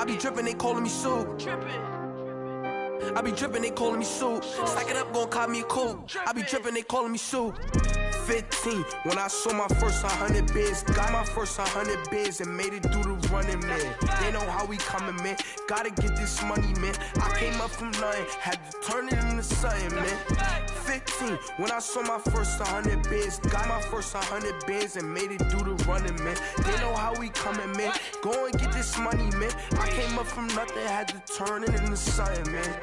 I be dripping, they calling me Sue. I be dripping, they calling me Sue. Stack it up, gon' cop me a coupe. I be dripping, they calling me Sue. 15, when I saw my first 100 bids. Got my first 100 bids and made it through the running, man. They know how we coming, man. Gotta get this money, man. I came up from nothing, had to turn it into something, man. 15, when I saw my first 100 bids. Got my first 100 bids and made it through the running, man. They know how we coming, man. Go and get this money, man. I came up from nothing, had to turn it into something, man.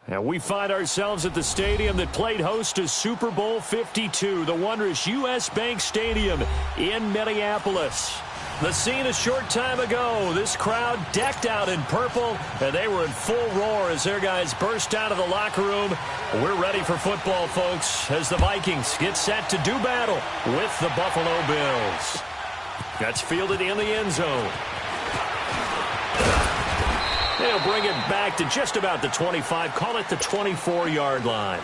And we find ourselves at the stadium that played host to Super Bowl 52, the wondrous U.S. Bank Stadium in Minneapolis. The scene a short time ago, this crowd decked out in purple, and they were in full roar as their guys burst out of the locker room. We're ready for football, folks, as the Vikings get set to do battle with the Buffalo Bills. That's fielded in the end zone. They'll bring it back to just about the 25, call it the 24-yard line.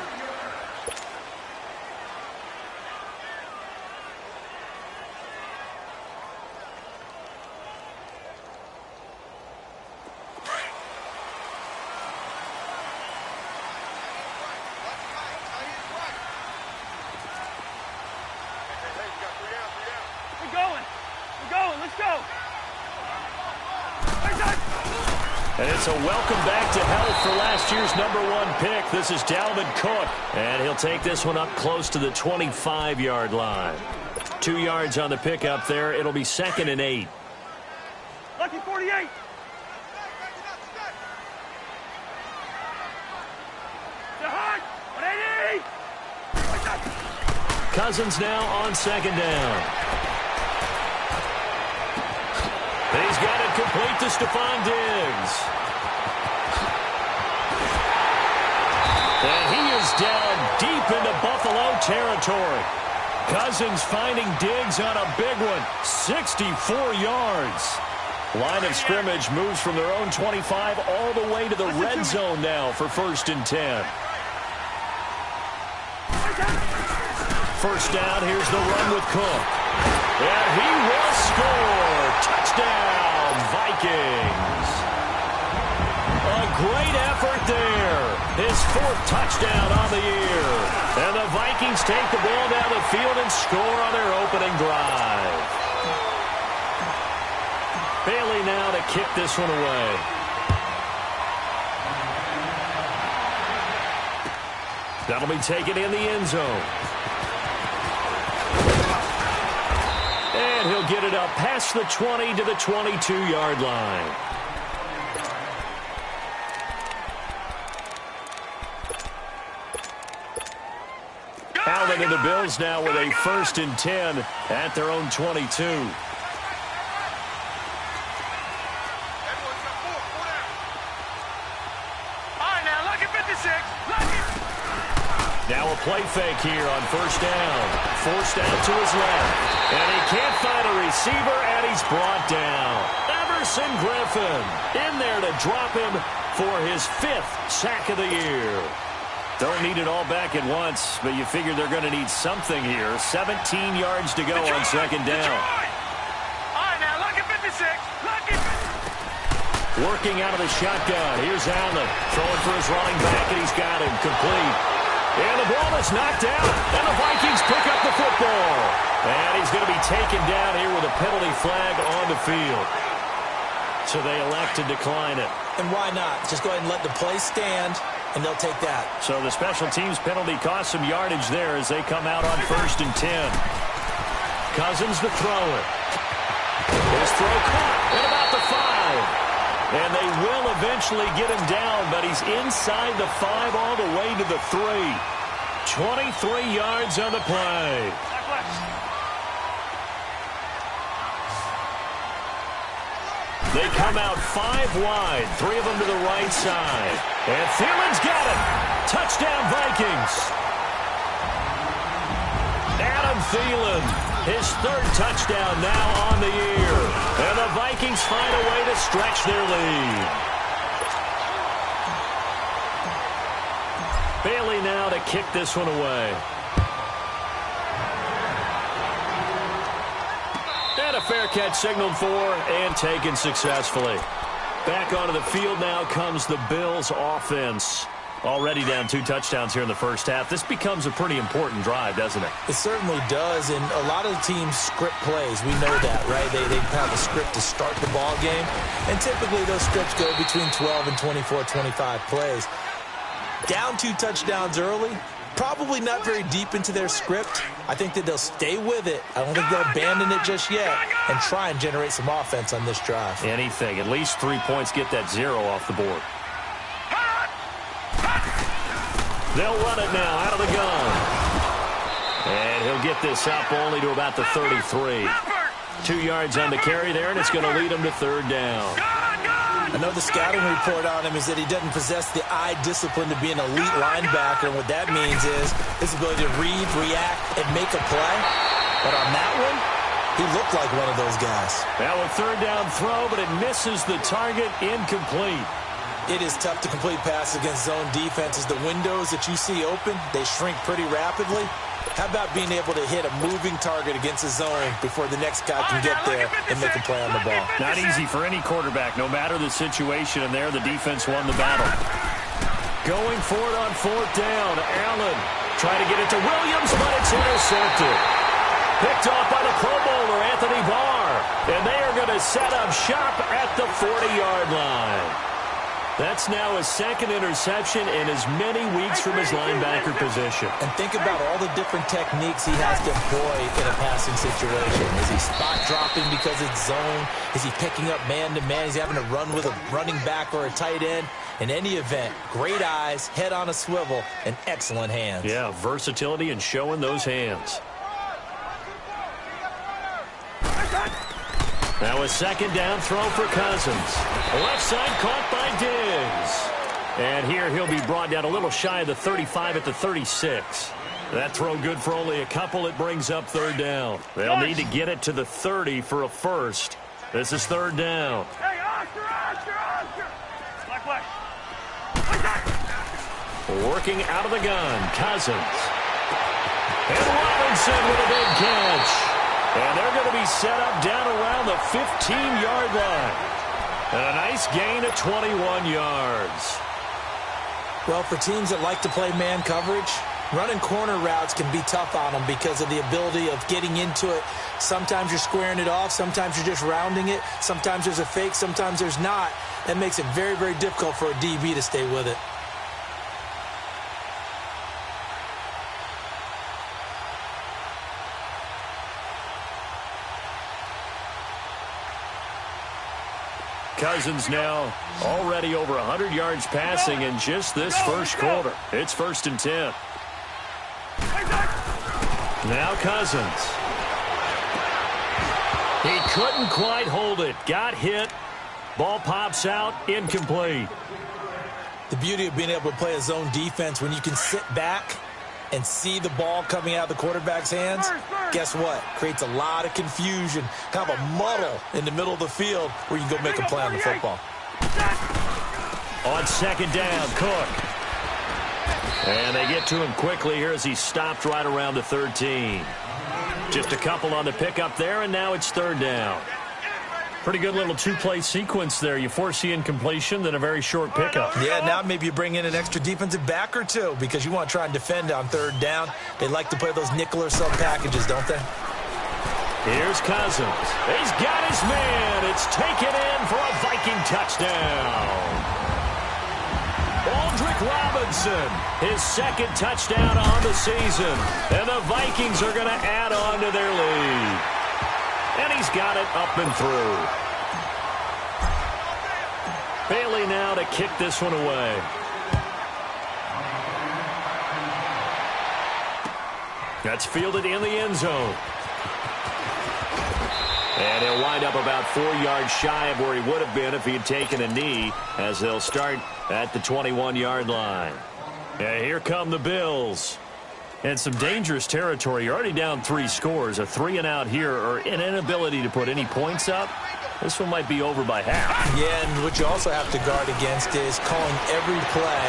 And it's a welcome back to health for last year's #1 pick. This is Dalvin Cook, and he'll take this one up close to the 25-yard line. 2 yards on the pickup there. It'll be 2nd and 8. Lucky 48. Cousins now on 2nd down. And he's got it complete to Stephon Diggs. And he is down deep into Buffalo territory. Cousins finding Diggs on a big one. 64 yards. Line of scrimmage moves from their own 25 all the way to the red zone now for 1st and 10. First down, here's the run with Cook. And he will score. Touchdown, Vikings. A great effort there. His 4th touchdown on the year. And the Vikings take the ball down the field and score on their opening drive. Bailey now to kick this one away. That'll be taken in the end zone. And he'll get it up past the 20 to the 22-yard line. Allen and the Bills now with a 1st and 10 at their own 22. Now a play fake here on 1st down. Forced out to his left. And he can't find a receiver, and he's brought down. Everson Griffin in there to drop him for his 5th sack of the year. Don't need it all back at once, but you figure they're going to need something here. 17 yards to go on 2nd down. All right, now, lucky 56. Lucky 56. Working out of the shotgun. Here's Allen throwing for his running back, and he's got him complete. And the ball is knocked out, and the Vikings pick up the football. And he's going to be taken down here with a penalty flag on the field. So they elect to decline it. And why not? Just go ahead and let the play stand, and they'll take that. So the special teams penalty cost some yardage there as they come out on 1st and 10. Cousins to throw it. His throw caught at about the 5. And they will eventually get him down, but he's inside the 5 all the way to the 3. 23 yards on the play. They come out 5 wide, 3 of them to the right side. And Thielen's got it. Touchdown, Vikings. Adam Thielen, his 3rd touchdown now on the year. And the Vikings find a way to stretch their lead. Bailey now to kick this one away. And a fair catch signaled for and taken successfully. Back onto the field now comes the Bills offense. Already down 2 touchdowns here in the first half. This becomes a pretty important drive, doesn't it? It certainly does, and a lot of the teams script plays. We know that, right? They have a script to start the ball game, and typically those scripts go between 12 and 24, 25 plays. Down 2 touchdowns early, probably not very deep into their script. I think that they'll stay with it. I don't think they'll abandon it just yet and try and generate some offense on this drive. Anything. At least 3 points, get that 0 off the board. They'll run it now out of the gun. And he'll get this up only to about the 33. 2 yards on the carry there, and it's going to lead him to 3rd down. I know the scouting report on him is that he doesn't possess the eye discipline to be an elite linebacker. And what that means is his ability to read, react, and make a play. But on that one, he looked like one of those guys. Now a 3rd down throw, but it misses the target, incomplete. It is tough to complete passes against zone defenses. The windows that you see open, they shrink pretty rapidly. How about being able to hit a moving target against a zone before the next guy can get there and make a play on the ball? Not easy for any quarterback, no matter the situation, and there the defense won the battle. Going for it on 4th down. Allen trying to get it to Williams, but it's intercepted. Picked off by the Pro Bowler, Anthony Barr. And they are going to set up shop at the 40-yard line. That's now his 2nd interception in as many weeks from his linebacker position. And think about all the different techniques he has to employ in a passing situation. Is he spot dropping because it's zone? Is he picking up man-to-man? Is he having to run with a running back or a tight end? In any event, great eyes, head on a swivel, and excellent hands. Yeah, versatility and showing those hands. Now a 2nd down throw for Cousins. Left side caught by Diggs. And here he'll be brought down a little shy of the 35 at the 36. That throw good for only a couple. It brings up 3rd down. They'll need to get it to the 30 for a first. This is 3rd down. Hey, Oscar! Black. Working out of the gun, Cousins. And Robinson with a big catch. And they're going to be set up down around the 15-yard line. And a nice gain of 21 yards. Well, for teams that like to play man coverage, running corner routes can be tough on them because of the ability of getting into it. Sometimes you're squaring it off. Sometimes you're just rounding it. Sometimes there's a fake. Sometimes there's not. That makes it very, very difficult for a DB to stay with it. Cousins now already over 100 yards passing in just this first quarter. It's 1st and 10. Now Cousins. He couldn't quite hold it. Got hit. Ball pops out. Incomplete. The beauty of being able to play a zone defense when you can sit back and see the ball coming out of the quarterback's hands, guess what? Creates a lot of confusion, kind of a muddle in the middle of the field where you can go make a play on the football. On 2nd down, Cook. And they get to him quickly here as he stopped right around the 13. Just a couple on the pickup there, and now it's 3rd down. Pretty good little 2-play sequence there. You force the incompletion, then a very short pickup. Yeah, now maybe you bring in an extra defensive back or two because you want to try and defend on 3rd down. They like to play those nickel or sub packages, don't they? Here's Cousins. He's got his man. It's taken in for a Viking touchdown. Aldrick Robinson, his 2nd touchdown on the season. And the Vikings are going to add on to their lead. And he's got it up and through. Bailey now to kick this one away. That's fielded in the end zone. And he'll wind up about 4 yards shy of where he would have been if he had taken a knee, as they'll start at the 21-yard line. And here come the Bills. And some dangerous territory. You're already down 3 scores. A 3-and-out here, or an inability to put any points up, This one might be over by half. Yeah, and what you also have to guard against is calling every play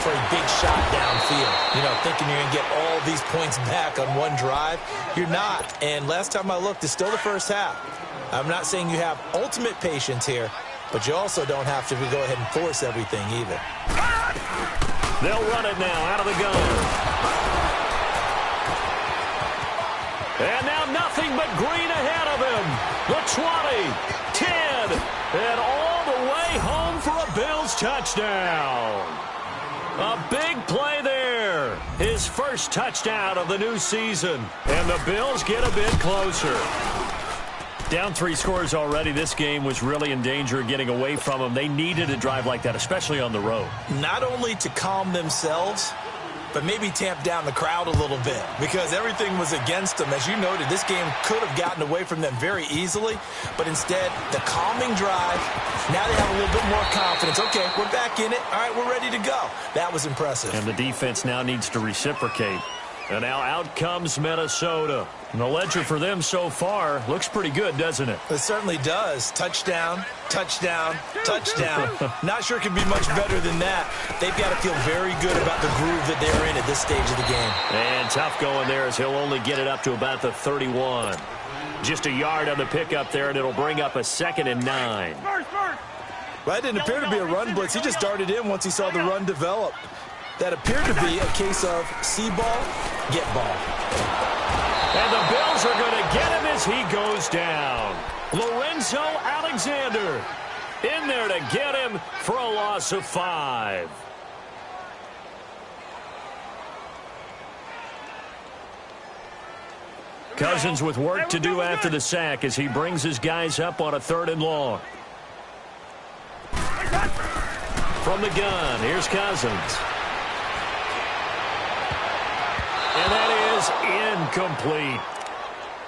for a big shot downfield. You know, thinking you're going to get all these points back on one drive. You're not. And last time I looked, it's still the first half. I'm not saying you have ultimate patience here, but you also don't have to go ahead and force everything either. They'll run it now out of the gun. And now nothing but green ahead of him. The 20, 10, and all the way home for a Bills touchdown. A big play there. His first touchdown of the new season. And the Bills get a bit closer. Down 3 scores already. This game was really in danger of getting away from them. They needed a drive like that, especially on the road. Not only to calm themselves, but maybe tamp down the crowd a little bit because everything was against them. As you noted, this game could have gotten away from them very easily, but instead, the calming drive, now they have a little bit more confidence. Okay, we're back in it. All right, we're ready to go. That was impressive. And the defense now needs to reciprocate. And now out comes Minnesota. And the ledger for them so far looks pretty good, doesn't it? It certainly does. Touchdown, touchdown, touchdown. Not sure it can be much better than that. They've got to feel very good about the groove that they're in at this stage of the game. And tough going there as he'll only get it up to about the 31. Just a yard on the pickup there, and it'll bring up a 2nd and 9. Well, that didn't appear to be a run blitz. He just darted in once he saw the run develop. That appeared to be a case of see ball, get ball. And the Bills are going to get him as he goes down. Lorenzo Alexander in there to get him for a loss of 5. Cousins with work to do after the sack as he brings his guys up on a 3rd and long. From the gun, here's Cousins. And that is incomplete.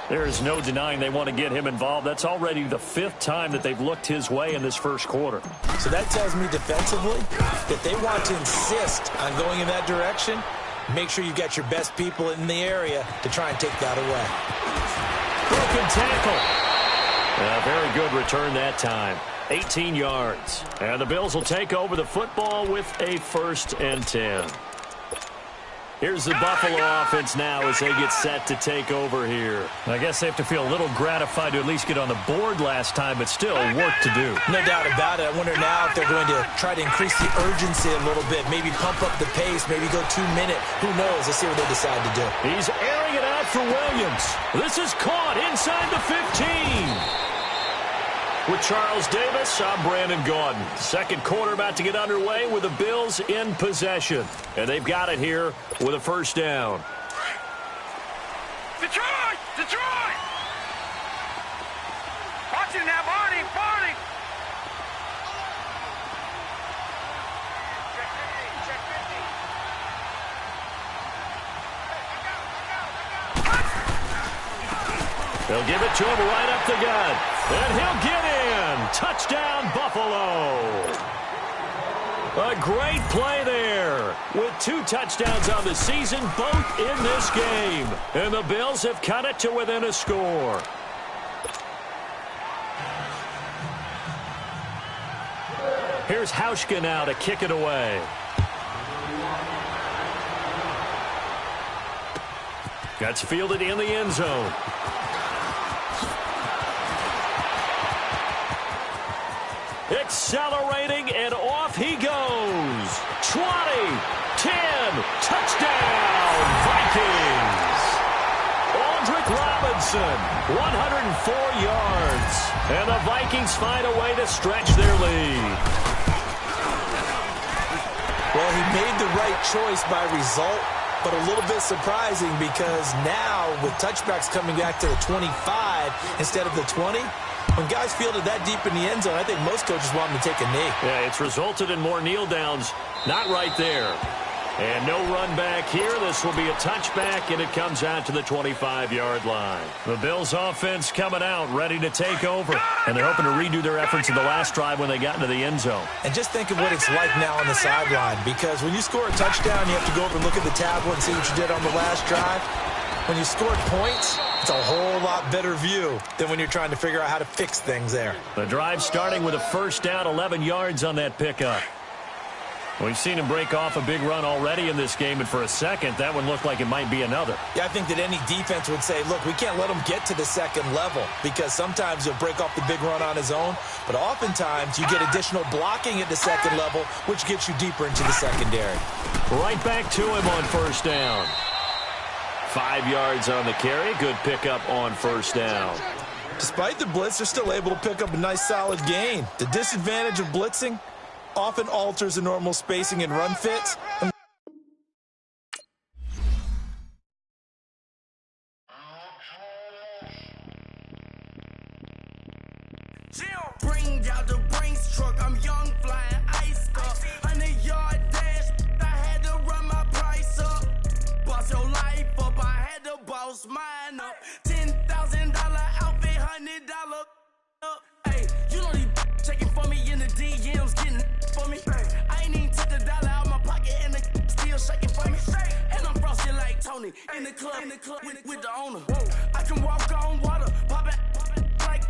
There is no denying they want to get him involved. That's already the 5th time that they've looked his way in this first quarter. So that tells me defensively that they want to insist on going in that direction. Make sure you've got your best people in the area to try and take that away. Broken tackle. Very good return that time. 18 yards. And the Bills will take over the football with a 1st and 10. Here's the Buffalo offense now as they get set to take over here. I guess they have to feel a little gratified to at least get on the board last time, but still work to do. No doubt about it. I wonder now if they're going to try to increase the urgency a little bit, maybe pump up the pace, maybe go 2-minute. Who knows? Let's see what they decide to do. He's airing it out for Williams. This is caught inside the 15. With Charles Davis, I'm Brandon Gaudin. Second quarter about to get underway with the Bills in possession. And they've got it here with a 1st down. Detroit! Detroit! Watch it now, Barney! Barney! Check 50. They'll give it to him right up the gut. And he'll get in. Touchdown, Buffalo. A great play there. With 2 touchdowns on the season, both in this game. And the Bills have cut it to within a score. Here's Hauschka now to kick it away. That's fielded in the end zone. Accelerating, and off he goes. 20, 10, touchdown, Vikings. Aldrick Robinson, 104 yards. And the Vikings find a way to stretch their lead. Well, he made the right choice by result, but a little bit surprising because now with touchbacks coming back to the 25 instead of the 20, when guys fielded that deep in the end zone, I think most coaches want them to take a knee. Yeah, it's resulted in more kneel downs. Not right there. And no run back here. This will be a touchback, and it comes out to the 25-yard line. The Bills offense coming out, ready to take over. And they're hoping to redo their efforts in the last drive when they got into the end zone. And just think of what it's like now on the sideline, because when you score a touchdown, you have to go over and look at the tablet and see what you did on the last drive. When you scored points, It's a whole lot better view than when you're trying to figure out how to fix things there. The drive starting with a first down, 11 yards on that pickup. We've seen him break off a big run already in this game, and for a second, that one looked like it might be another. Yeah, I think that any defense would say, look, we can't let him get to the second level, because sometimes he'll break off the big run on his own, but oftentimes you get additional blocking at the second level, which gets you deeper into the secondary. Right back to him on first down. 5 yards on the carry. Good pickup on first down. Despite the blitz, they're still able to pick up a nice solid gain. The disadvantage of blitzing often alters the normal spacing and run fits. Bring out the Brinks truck, I'm young, flying ice up. 100-yard dash, I had to run my price up. Boss your life up, I had to boss mine up. $10,000 outfit, $100 up. Hey, you know these checking for me in the DMs, getting for me. I ain't even took the dollar out my pocket and the still shaking for me. And I'm frosted like Tony in the club with the owner. I can walk on water, pop it like,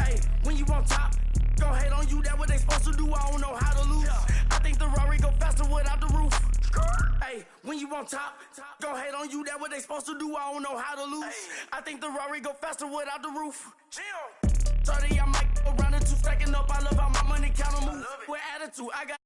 hey, when you on top, go ahead on you, that what they supposed to do, I don't know how to lose. I think the Rari go faster without the roof. Hey, when you on top, go ahead on you, that what they supposed to do, I don't know how to lose. I think the Rari go faster without the roof. 30, I might go round the two, stacking up, I love how my money count on move. With attitude, I got